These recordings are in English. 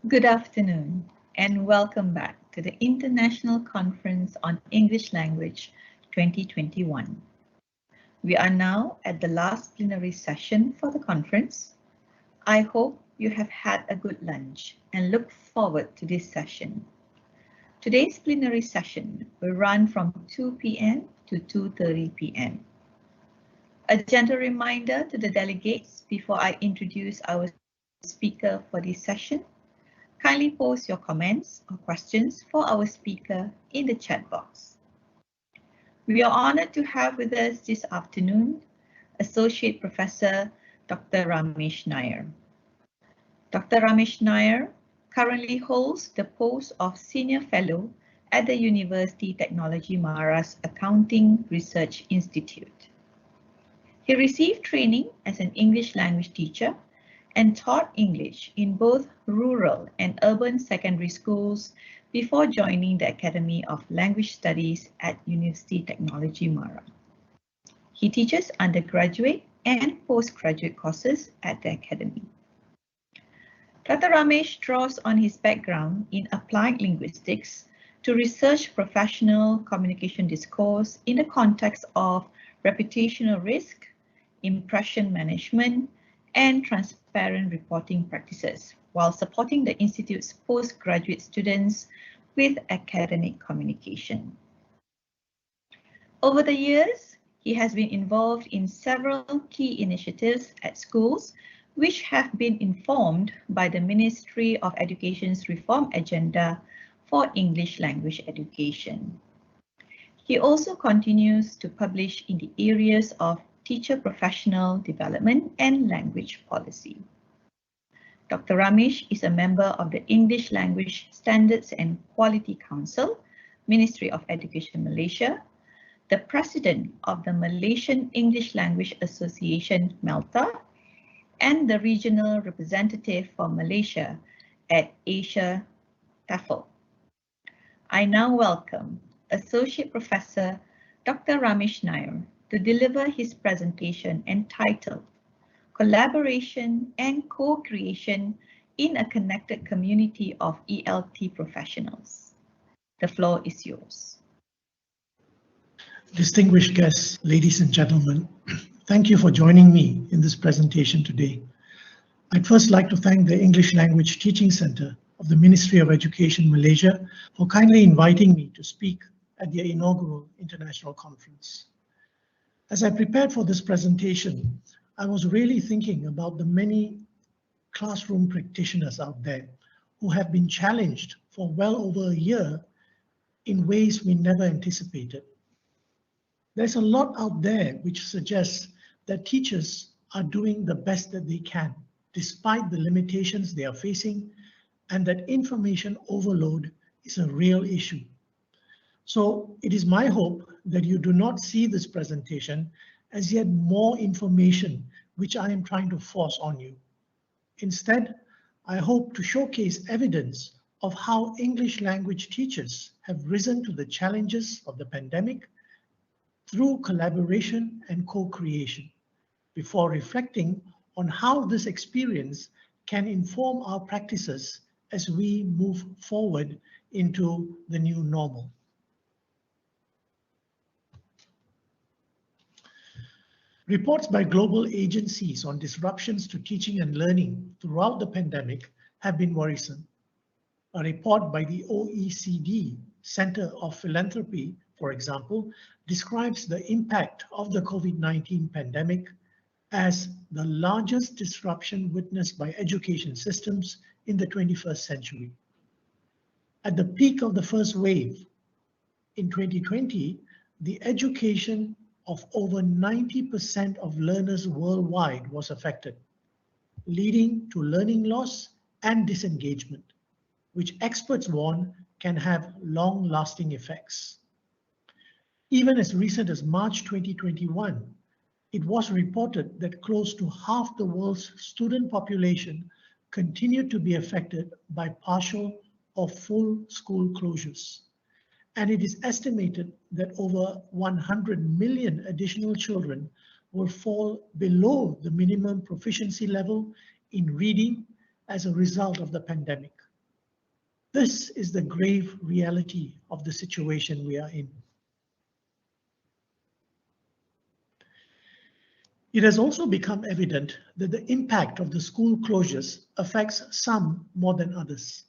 Good afternoon and welcome back to the International Conference on English Language 2021. We are now at the last plenary session for the conference. I hope you have had a good lunch and look forward to this session. Today's plenary session will run from 2 p.m. to 2:30 p.m. A gentle reminder to the delegates before I introduce our speaker for this session. Kindly post your comments or questions for our speaker in the chat box. We are honored to have with us this afternoon Associate Professor Dr. Ramesh Nair. Dr. Ramesh Nair currently holds the post of Senior Fellow at the University Technology Mahara's Accounting Research Institute. He received training as an English language teacher and taught English in both rural and urban secondary schools before joining the Academy of Language Studies at University Technology Mahara. He teaches undergraduate and postgraduate courses at the Academy. Dr. Ramesh draws on his background in applied linguistics to research professional communication discourse in the context of reputational risk, impression management, and transparent reporting practices, while supporting the Institute's postgraduate students with academic communication. Over the years, he has been involved in several key initiatives at schools, which have been informed by the Ministry of Education's reform agenda for English language education. He also continues to publish in the areas of teacher professional development and language policy. Dr. Ramesh is a member of the English Language Standards and Quality Council, Ministry of Education Malaysia, the president of the Malaysian English Language Association, MELTA, and the regional representative for Malaysia at Asia TEFL. I now welcome Associate Professor Dr. Ramesh Nair to deliver his presentation entitled Collaboration and Co-Creation in a Connected Community of ELT Professionals. The floor is yours. Distinguished guests, ladies and gentlemen, thank you for joining me in this presentation today. I'd first like to thank the English Language Teaching Center of the Ministry of Education Malaysia for kindly inviting me to speak at their inaugural international conference. As I prepared for this presentation, I was really thinking about the many classroom practitioners out there who have been challenged for well over a year in ways we never anticipated. There's a lot out there which suggests that teachers are doing the best that they can, despite the limitations they are facing, and that information overload is a real issue. So it is my hope that you do not see this presentation as yet more information which I am trying to force on you. Instead, I hope to showcase evidence of how English language teachers have risen to the challenges of the pandemic through collaboration and co-creation, before reflecting on how this experience can inform our practices as we move forward into the new normal. Reports by global agencies on disruptions to teaching and learning throughout the pandemic have been worrisome. A report by the OECD Center of Philanthropy, for example, describes the impact of the COVID-19 pandemic as the largest disruption witnessed by education systems in the 21st century. At the peak of the first wave in 2020, the education of over 90% of learners worldwide was affected, leading to learning loss and disengagement, which experts warn can have long-lasting effects. Even as recent as March 2021, it was reported that close to half the world's student population continued to be affected by partial or full school closures. And it is estimated that over 100 million additional children will fall below the minimum proficiency level in reading as a result of the pandemic. This is the grave reality of the situation we are in. It has also become evident that the impact of the school closures affects some more than others.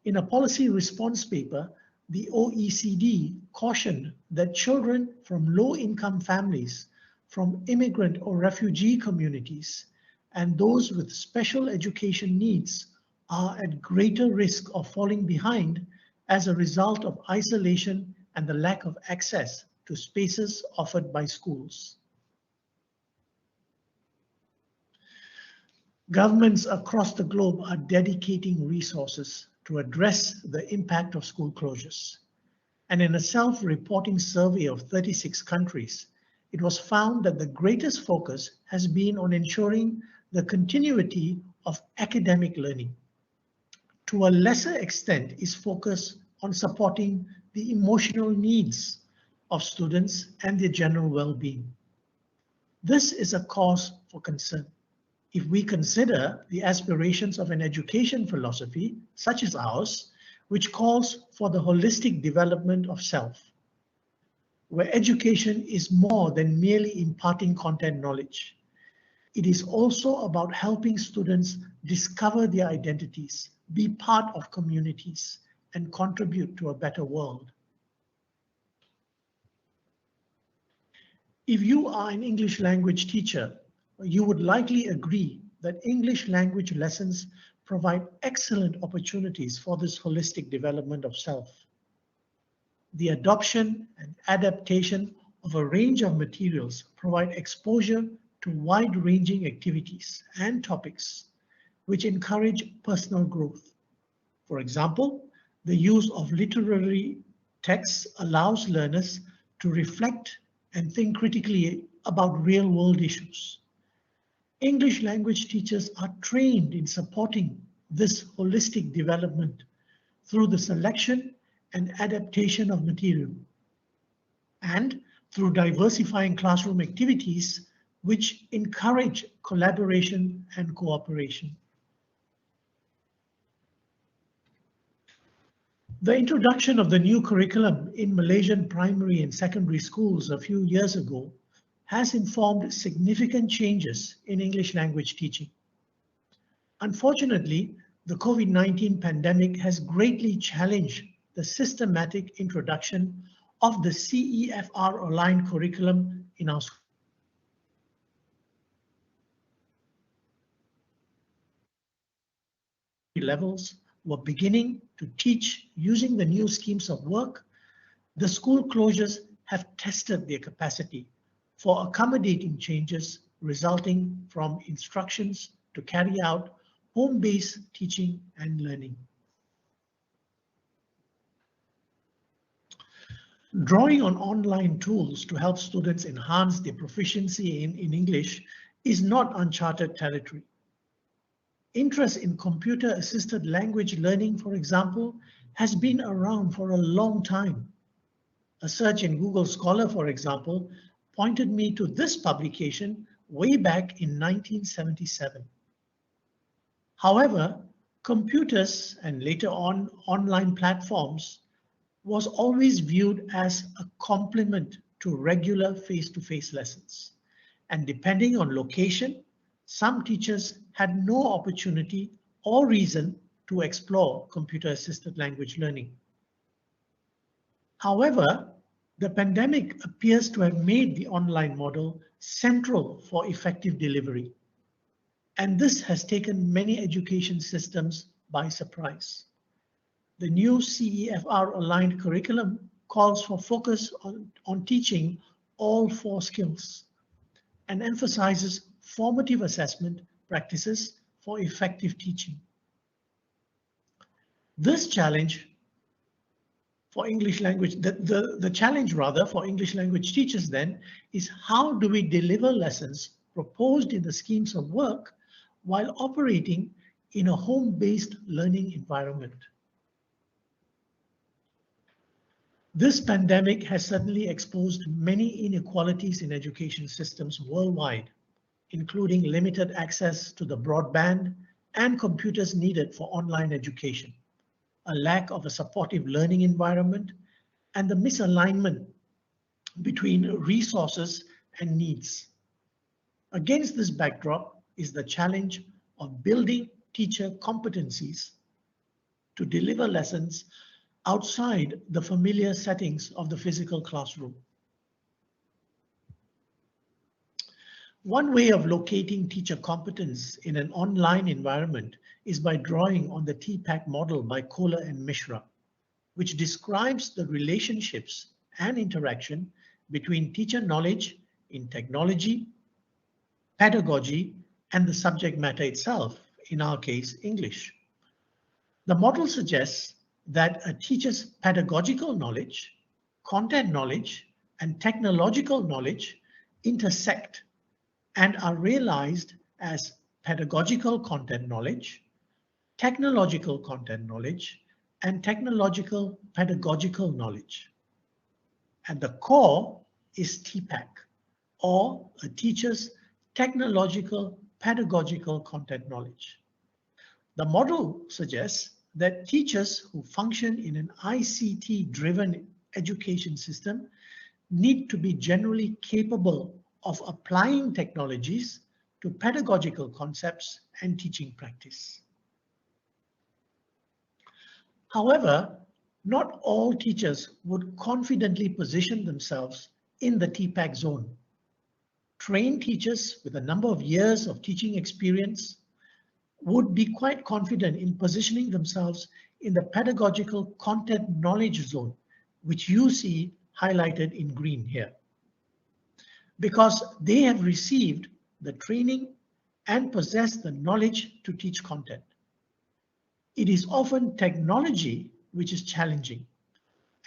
In a policy response paper, the OECD cautioned that children from low-income families, from immigrant or refugee communities, and those with special education needs are at greater risk of falling behind as a result of isolation and the lack of access to spaces offered by schools. Governments across the globe are dedicating resources to address the impact of school closures. And in a self-reporting survey of 36 countries, it was found that the greatest focus has been on ensuring the continuity of academic learning. To a lesser extent is focus on supporting the emotional needs of students and their general well-being. This is a cause for concern. If we consider the aspirations of an education philosophy, such as ours, which calls for the holistic development of self, where education is more than merely imparting content knowledge. It is also about helping students discover their identities, be part of communities, and contribute to a better world. If you are an English language teacher, you would likely agree that English language lessons provide excellent opportunities for this holistic development of self. The adoption and adaptation of a range of materials provide exposure to wide-ranging activities and topics which encourage personal growth. For example, the use of literary texts allows learners to reflect and think critically about real-world issues. English language teachers are trained in supporting this holistic development through the selection and adaptation of material, and through diversifying classroom activities which encourage collaboration and cooperation. The introduction of the new curriculum in Malaysian primary and secondary schools a few years ago has informed significant changes in English language teaching. Unfortunately, the COVID-19 pandemic has greatly challenged the systematic introduction of the CEFR-aligned curriculum in our schools. Levels were beginning to teach using the new schemes of work. The school closures have tested their capacity for accommodating changes resulting from instructions to carry out home-based teaching and learning. Drawing on online tools to help students enhance their proficiency in English is not uncharted territory. Interest in computer-assisted language learning, for example, has been around for a long time. A search in Google Scholar, for example, pointed me to this publication way back in 1977. However, computers and later on online platforms was always viewed as a complement to regular face-to-face lessons. And depending on location, some teachers had no opportunity or reason to explore computer-assisted language learning. However, the pandemic appears to have made the online model central for effective delivery. And this has taken many education systems by surprise. The new CEFR-aligned curriculum calls for focus on teaching all 4 skills and emphasizes formative assessment practices for effective teaching. This challenge for English language, the challenge rather for English language teachers then is how do we deliver lessons proposed in the schemes of work while operating in a home-based learning environment. This pandemic has suddenly exposed many inequalities in education systems worldwide, including limited access to the broadband and computers needed for online education. a lack of a supportive learning environment, and the misalignment between resources and needs. Against this backdrop is the challenge of building teacher competencies to deliver lessons outside the familiar settings of the physical classroom. One way of locating teacher competence in an online environment is by drawing on the TPAC model by Kohler and Mishra, which describes the relationships and interaction between teacher knowledge in technology, pedagogy, and the subject matter itself, in our case, English. The model suggests that a teacher's pedagogical knowledge, content knowledge, and technological knowledge intersect and are realized as pedagogical content knowledge, technological content knowledge, and technological pedagogical knowledge. At the core is TPAC, or a teacher's technological pedagogical content knowledge. The model suggests that teachers who function in an ICT-driven education system need to be generally capable of applying technologies to pedagogical concepts and teaching practice. However, not all teachers would confidently position themselves in the TPAC zone. Trained teachers with a number of years of teaching experience would be quite confident in positioning themselves in the pedagogical content knowledge zone, which you see highlighted in green here, because they have received the training and possess the knowledge to teach content. It is often technology which is challenging,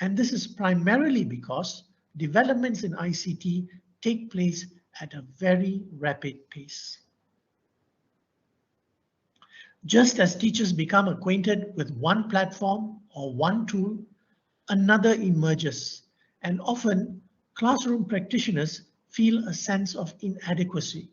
and this is primarily because developments in ICT take place at a very rapid pace. Just as teachers become acquainted with one platform or one tool, another emerges, and often classroom practitioners feel a sense of inadequacy.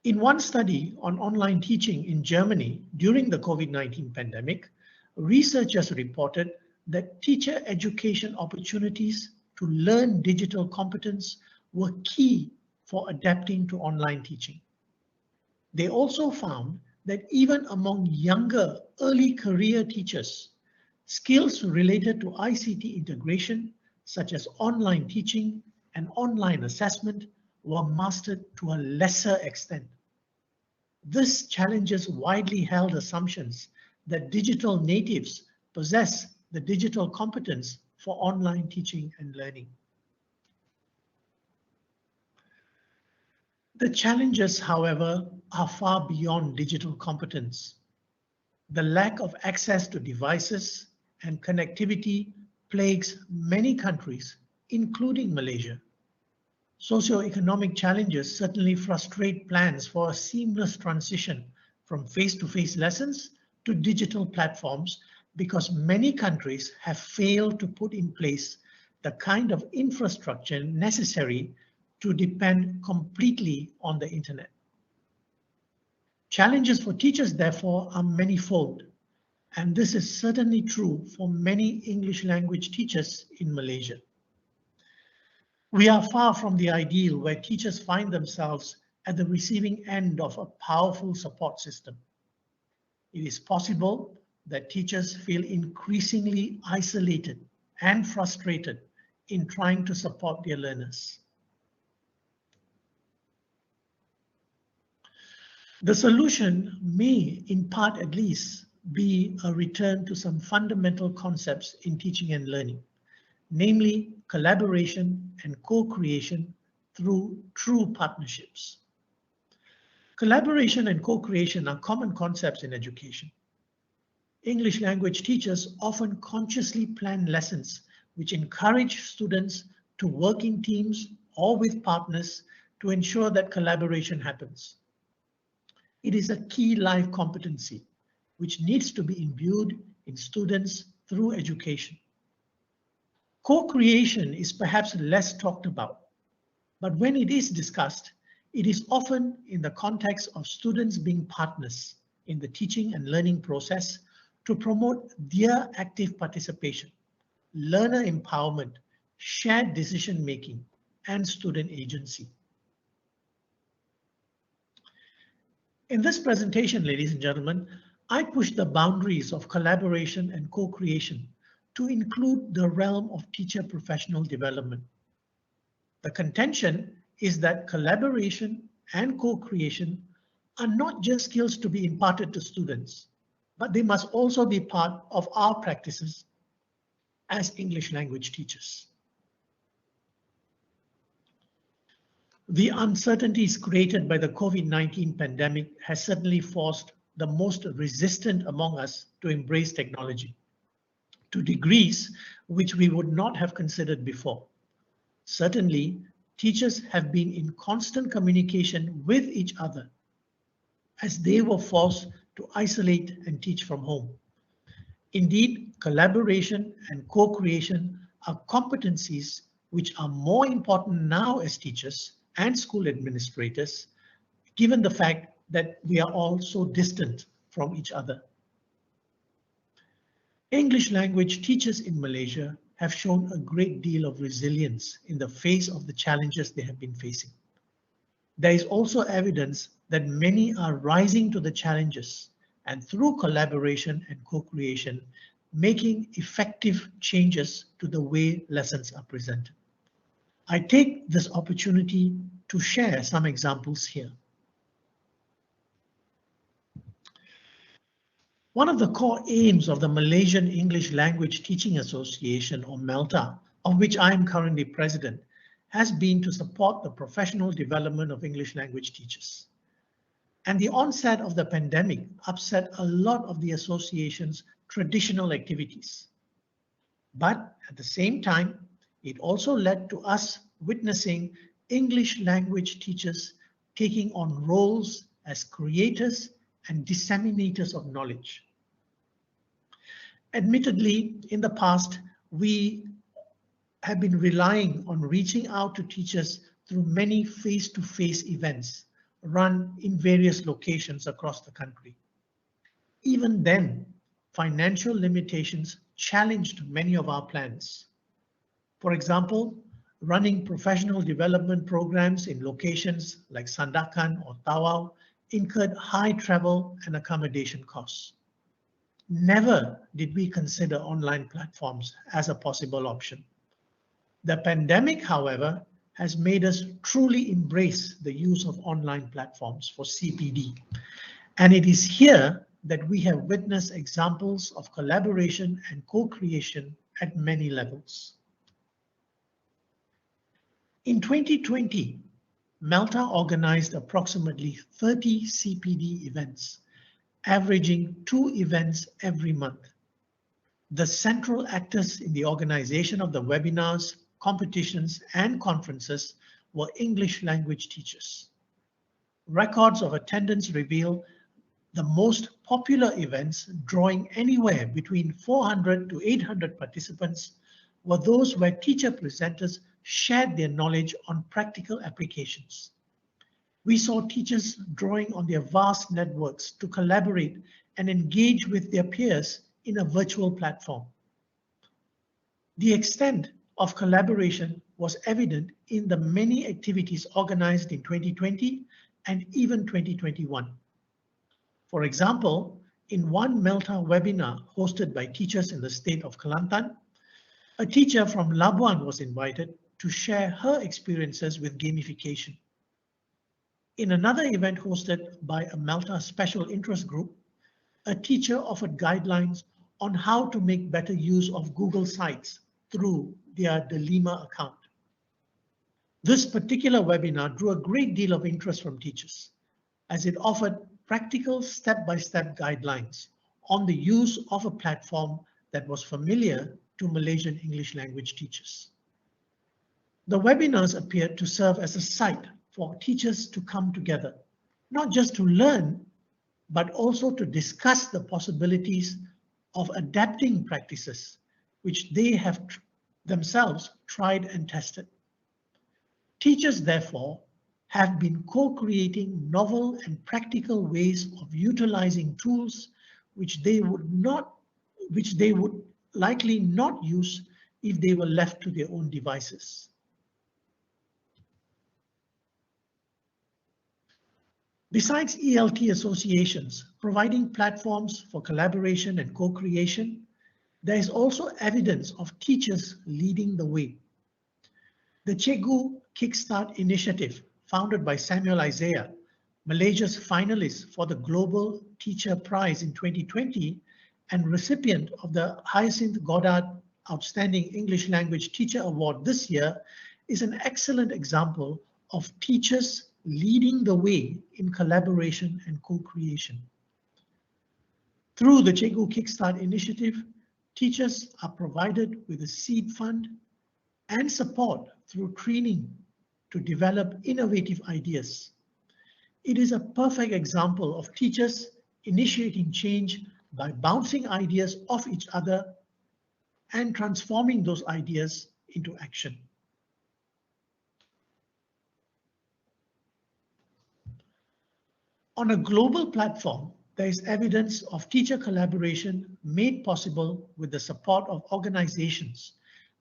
In one study on online teaching in Germany during the COVID-19 pandemic, researchers reported that teacher education opportunities to learn digital competence were key for adapting to online teaching. They also found that even among younger early career teachers, skills related to ICT integration, such as online teaching and online assessment, were mastered to a lesser extent. This challenges widely held assumptions that digital natives possess the digital competence for online teaching and learning. The challenges, however, are far beyond digital competence. The lack of access to devices and connectivity plagues many countries, including Malaysia. Socioeconomic challenges certainly frustrate plans for a seamless transition from face-to-face lessons to digital platforms, because many countries have failed to put in place the kind of infrastructure necessary to depend completely on the internet. Challenges for teachers, therefore, are manifold, and this is certainly true for many English language teachers in Malaysia. We are far from the ideal where teachers find themselves at the receiving end of a powerful support system. It is possible that teachers feel increasingly isolated and frustrated in trying to support their learners. The solution may, in part at least, be a return to some fundamental concepts in teaching and learning, namely collaboration and co-creation through true partnerships. Collaboration and co-creation are common concepts in education. English language teachers often consciously plan lessons which encourage students to work in teams or with partners to ensure that collaboration happens. It is a key life competency which needs to be imbued in students through education. Co-creation is perhaps less talked about, but when it is discussed, it is often in the context of students being partners in the teaching and learning process to promote their active participation, learner empowerment, shared decision making, and student agency. In this presentation, ladies and gentlemen, I push the boundaries of collaboration and co-creation to include the realm of teacher professional development. The contention is that collaboration and co-creation are not just skills to be imparted to students, but they must also be part of our practices as English language teachers. The uncertainties created by the COVID-19 pandemic has certainly forced the most resistant among us to embrace technology to degrees which we would not have considered before. Certainly, teachers have been in constant communication with each other as they were forced to isolate and teach from home. Indeed, collaboration and co-creation are competencies which are more important now as teachers and school administrators, given the fact that we are all so distant from each other. English language teachers in Malaysia have shown a great deal of resilience in the face of the challenges they have been facing. There is also evidence that many are rising to the challenges and through collaboration and co-creation, making effective changes to the way lessons are presented. I take this opportunity to share some examples here. One of the core aims of the Malaysian English Language Teaching Association, or MELTA, of which I am currently president, has been to support the professional development of English language teachers. And the onset of the pandemic upset a lot of the association's traditional activities. But at the same time, it also led to us witnessing English language teachers taking on roles as creators and disseminators of knowledge. Admittedly, in the past, we have been relying on reaching out to teachers through many face-to-face events run in various locations across the country. Even then, financial limitations challenged many of our plans. For example, running professional development programs in locations like Sandakan or Tawau incurred high travel and accommodation costs. Never did we consider online platforms as a possible option. The pandemic, however, has made us truly embrace the use of online platforms for CPD. And it is here that we have witnessed examples of collaboration and co-creation at many levels. In 2020, MELTA organized approximately 30 CPD events, averaging 2 events every month. The central actors in the organization of the webinars, competitions, and conferences were English language teachers. Records of attendance reveal the most popular events, drawing anywhere between 400 to 800 participants, were those where teacher presenters shared their knowledge on practical applications. We saw teachers drawing on their vast networks to collaborate and engage with their peers in a virtual platform. The extent of collaboration was evident in the many activities organized in 2020 and even 2021. For example, in one MELTA webinar hosted by teachers in the state of Kelantan, a teacher from Labuan was invited to share her experiences with gamification. In another event hosted by a MELTA special interest group, a teacher offered guidelines on how to make better use of Google Sites through their Delima account. This particular webinar drew a great deal of interest from teachers, as it offered practical step-by-step guidelines on the use of a platform that was familiar to Malaysian English language teachers. The webinars appeared to serve as a site for teachers to come together, not just to learn, but also to discuss the possibilities of adapting practices which they have themselves tried and tested. Teachers, therefore, have been co-creating novel and practical ways of utilizing tools which they would likely not use if they were left to their own devices. Besides ELT associations providing platforms for collaboration and co-creation, there is also evidence of teachers leading the way. The Cikgu Kickstart initiative, founded by Samuel Isaiah, Malaysia's finalist for the Global Teacher Prize in 2020 and recipient of the Hyacinth Goddard Outstanding English Language Teacher Award this year, is an excellent example of teachers leading the way in collaboration and co-creation. Through the Cikgu Kickstart initiative, teachers are provided with a seed fund and support through training to develop innovative ideas. It is a perfect example of teachers initiating change by bouncing ideas off each other and transforming those ideas into action. On a global platform, there is evidence of teacher collaboration made possible with the support of organizations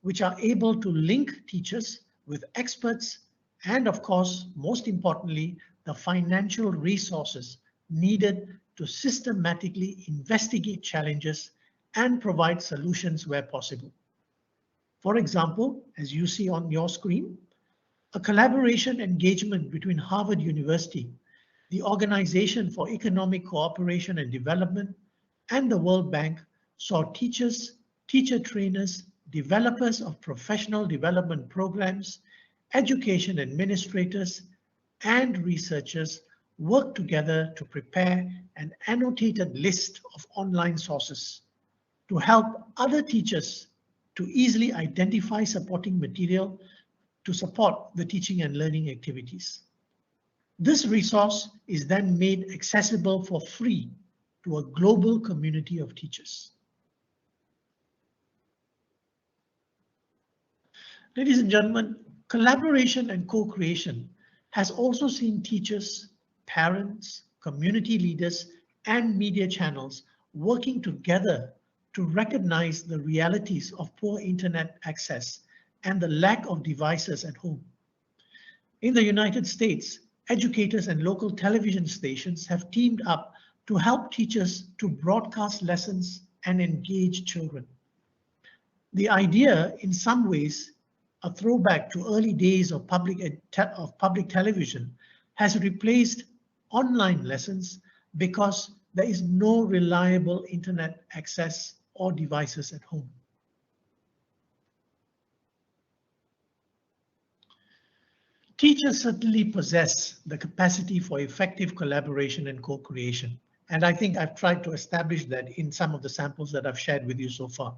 which are able to link teachers with experts and, of course, most importantly, the financial resources needed to systematically investigate challenges and provide solutions where possible. For example, as you see on your screen, a collaboration engagement between Harvard University, the Organization for Economic Cooperation and Development, and the World Bank saw teachers, teacher trainers, developers of professional development programs, education administrators, and researchers work together to prepare an annotated list of online sources to help other teachers to easily identify supporting material to support the teaching and learning activities. This resource is then made accessible for free to a global community of teachers. Ladies and gentlemen, collaboration and co-creation has also seen teachers, parents, community leaders, and media channels working together to recognize the realities of poor internet access and the lack of devices at home. In the United States, educators and local television stations have teamed up to help teachers to broadcast lessons and engage children. The idea, in some ways, a throwback to early days of public television, has replaced online lessons because there is no reliable internet access or devices at home. Teachers certainly possess the capacity for effective collaboration and co-creation, and I think I've tried to establish that in some of the samples that I've shared with you so far.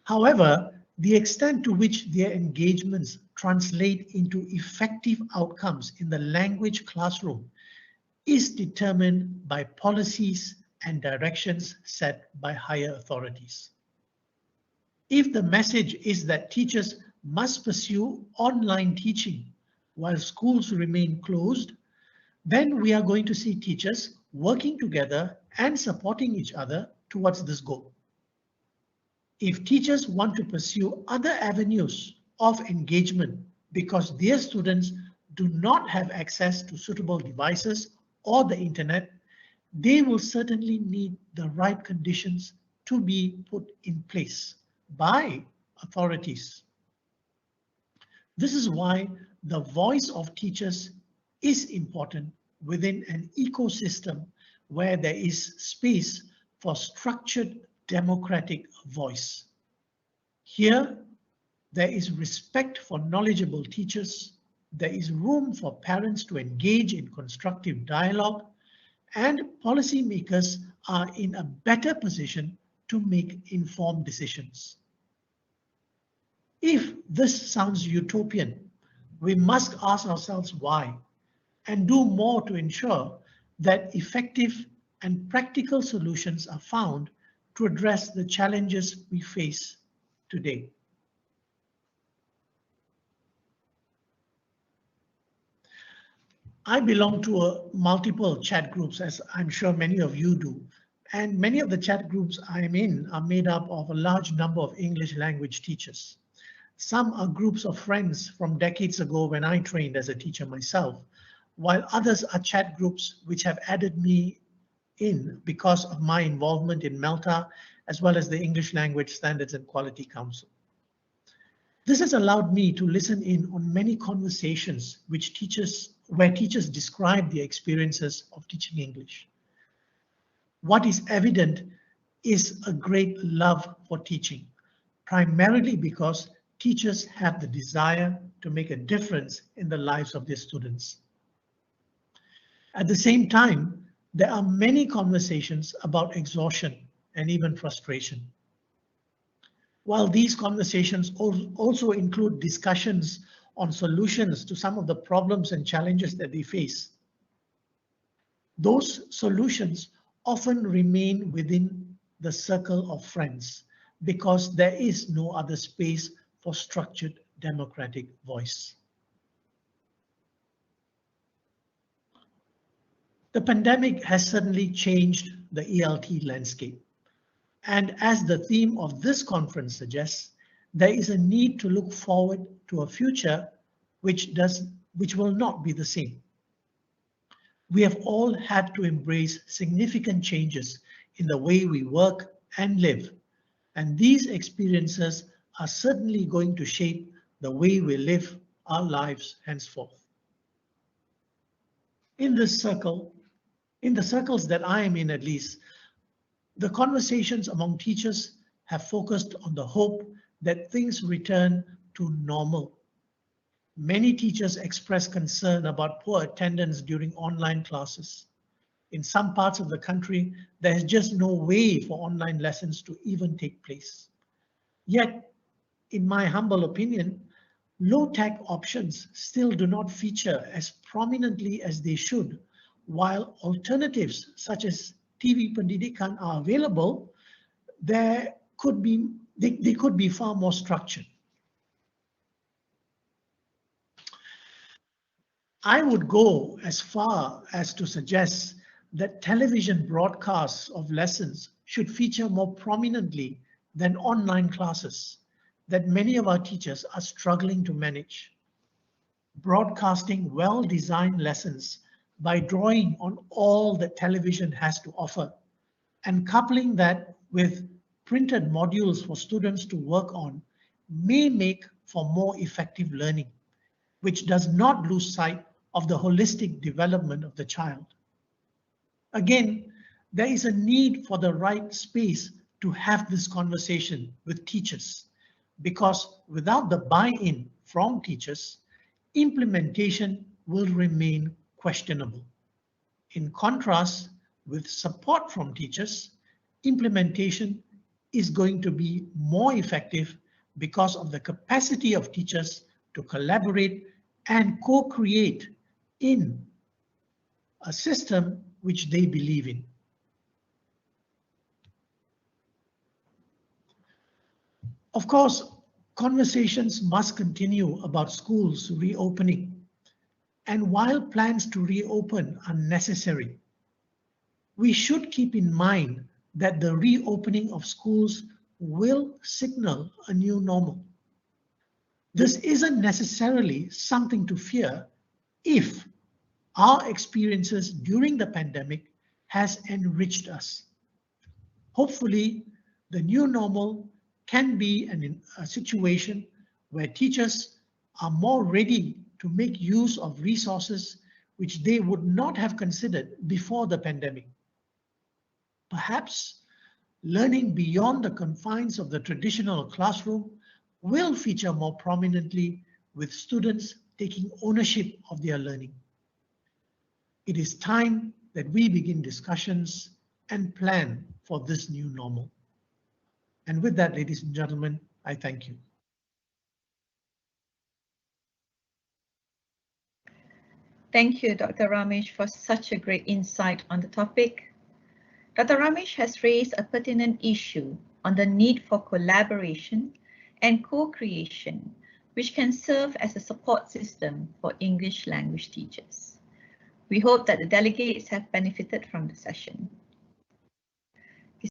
However, the extent to which their engagements translate into effective outcomes in the language classroom is determined by policies and directions set by higher authorities. If the message is that teachers must pursue online teaching while schools remain closed, then we are going to see teachers working together and supporting each other towards this goal. If teachers want to pursue other avenues of engagement because their students do not have access to suitable devices or the internet, they will certainly need the right conditions to be put in place by authorities. This is why the voice of teachers is important within an ecosystem where there is space for structured democratic voice. Here, there is respect for knowledgeable teachers, there is room for parents to engage in constructive dialogue, and policymakers are in a better position to make informed decisions. If this sounds utopian, we must ask ourselves why and do more to ensure that effective and practical solutions are found to address the challenges we face today. I belong to multiple chat groups, as I'm sure many of you do, And many of the chat groups I'm in are made up of a large number of English language teachers. Some are groups of friends from decades ago when I trained as a teacher myself, while others are chat groups which have added me in because of my involvement in MELTA, as well as the English Language Standards and Quality Council. This has allowed me to listen in on many conversations where teachers describe their experiences of teaching English. What is evident is a great love for teaching, primarily because teachers have the desire to make a difference in the lives of their students. At the same time, there are many conversations about exhaustion and even frustration. While these conversations also include discussions on solutions to some of the problems and challenges that they face, those solutions often remain within the circle of friends because there is no other space for structured democratic voice. The pandemic has certainly changed the ELT landscape. And as the theme of this conference suggests, there is a need to look forward to a future which will not be the same. We have all had to embrace significant changes in the way we work and live, and these experiences are certainly going to shape the way we live our lives henceforth. In the circles that I am in at least, the conversations among teachers have focused on the hope that things return to normal. Many teachers express concern about poor attendance during online classes. In some parts of the country, there is just no way for online lessons to even take place. Yet, in my humble opinion, low-tech options still do not feature as prominently as they should, while alternatives such as TV Pendidikan are available. They could be far more structured. I would go as far as to suggest that television broadcasts of lessons should feature more prominently than online classes that many of our teachers are struggling to manage. Broadcasting well-designed lessons by drawing on all that television has to offer and coupling that with printed modules for students to work on may make for more effective learning, which does not lose sight of the holistic development of the child. Again, there is a need for the right space to have this conversation with teachers, because without the buy-in from teachers, implementation will remain questionable. In contrast, with support from teachers, implementation is going to be more effective because of the capacity of teachers to collaborate and co-create in a system which they believe in. Of course, conversations must continue about schools reopening. And while plans to reopen are necessary, we should keep in mind that the reopening of schools will signal a new normal. This isn't necessarily something to fear if our experiences during the pandemic has enriched us. Hopefully, the new normal can be a situation where teachers are more ready to make use of resources which they would not have considered before the pandemic. Perhaps learning beyond the confines of the traditional classroom will feature more prominently, with students taking ownership of their learning. It is time that we begin discussions and plan for this new normal. And with that, ladies and gentlemen, I thank you. Thank you, Dr. Ramesh, for such a great insight on the topic. Dr. Ramesh has raised a pertinent issue on the need for collaboration and co-creation, which can serve as a support system for English language teachers. We hope that the delegates have benefited from the session.